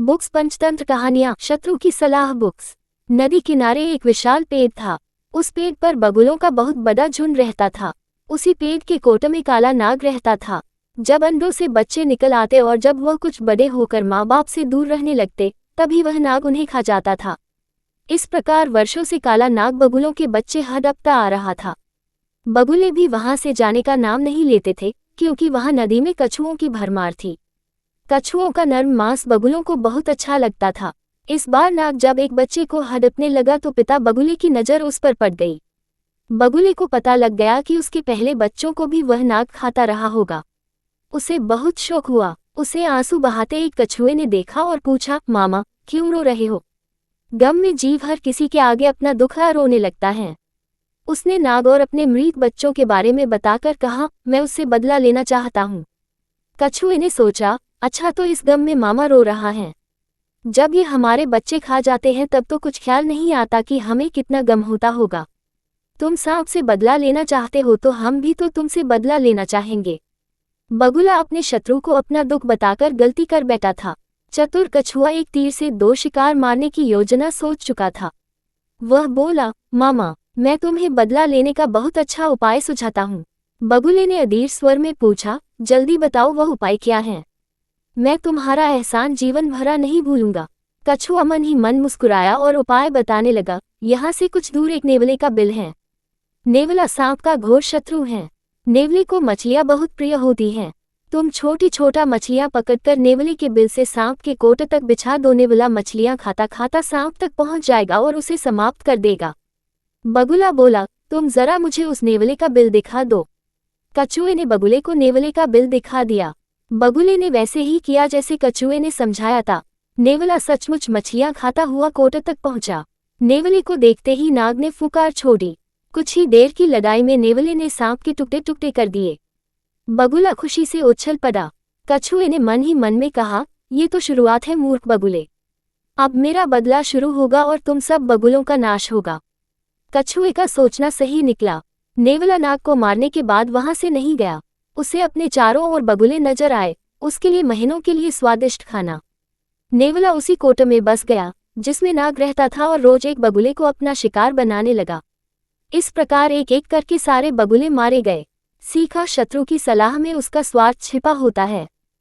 Books Panchatantra कहानियां शत्रु की सलाह बुक्स। नदी किनारे एक विशाल पेड़ था। उस पेड़ पर बगुलों का बहुत बड़ा झुंड रहता था। उसी पेड़ के कोट में काला नाग रहता था। जब अंडों से बच्चे निकल आते और जब वह कुछ बड़े होकर माँ बाप से दूर रहने लगते, तभी वह नाग उन्हें खा जाता था। इस प्रकार वर्षों से काला नाग बगुलों के बच्चे हड़पता आ रहा था। बगुले भी वहां से जाने का नाम नहीं लेते थे, क्योंकि वहां नदी में कछुओं की भरमार थी। कछुओं का नर्म मांस बगुलों को बहुत अच्छा लगता था। इस बार नाग जब एक बच्चे को हड़पने लगा तो पिता बगुले की नज़र उस पर पड़ गई। बगुले को पता लग गया कि उसके पहले बच्चों को भी वह नाग खाता रहा होगा। उसे बहुत शौक हुआ। उसे आंसू बहाते एक कछुए ने देखा और पूछा, मामा क्यों रो रहे हो? गम में जीव हर किसी के आगे अपना दुख रोने लगता है। उसने नाग और अपने मृत बच्चों के बारे में बताकर कहा, मैं उससे बदला लेना चाहता हूँ। कछुए ने सोचा, अच्छा तो इस गम में मामा रो रहा है। जब ये हमारे बच्चे खा जाते हैं तब तो कुछ ख्याल नहीं आता कि हमें कितना गम होता होगा। तुम सांप से बदला लेना चाहते हो तो हम भी तो तुमसे बदला लेना चाहेंगे। बगुला अपने शत्रु को अपना दुख बताकर गलती कर बैठा था। चतुर कछुआ एक तीर से 2 शिकार मारने की योजना सोच चुका था। वह बोला, मामा मैं तुम्हें बदला लेने का बहुत अच्छा उपाय सुझाता हूँ। बगुले ने अधीर स्वर में पूछा, जल्दी बताओ वह उपाय क्या है? मैं तुम्हारा एहसान जीवन भरा नहीं भूलूंगा। कछुआ मन ही मन मुस्कुराया और उपाय बताने लगा, यहाँ से कुछ दूर एक नेवले का बिल है। नेवला सांप का घोर शत्रु है। नेवले को मछलियाँ बहुत प्रिय होती हैं। तुम छोटी छोटा मछलियाँ पकड़कर नेवले के बिल से सांप के कोट तक बिछा दो। नेवला मछलियाँ खाता खाता सांप तक पहुँच जाएगा और उसे समाप्त कर देगा। बगुला बोला, तुम जरा मुझे उस नेवले का बिल दिखा दो। कछुए ने बगुले को नेवले का बिल दिखा दिया। बगुले ने वैसे ही किया जैसे कछुए ने समझाया था। नेवला सचमुच मछलियां खाता हुआ कोट तक पहुंचा। नेवले को देखते ही नाग ने फुकार छोड़ी। कुछ ही देर की लड़ाई में नेवले ने सांप के टुकड़े टुकड़े कर दिए। बगुला खुशी से उछल पड़ा। कछुए ने मन ही मन में कहा, ये तो शुरुआत है मूर्ख बगुले। अब मेरा बदला शुरू होगा और तुम सब बगुलों का नाश होगा। कछुए का सोचना सही निकला। नेवला नाग को मारने के बाद वहां से नहीं गया। उसे अपने चारों ओर बगुले नजर आए, उसके लिए महीनों के लिए स्वादिष्ट खाना। नेवला उसी कोट में बस गया जिसमें नाग रहता था और रोज एक बगुले को अपना शिकार बनाने लगा। इस प्रकार एक एक करके सारे बगुले मारे गए। सीखा, शत्रु की सलाह में उसका स्वार्थ छिपा होता है।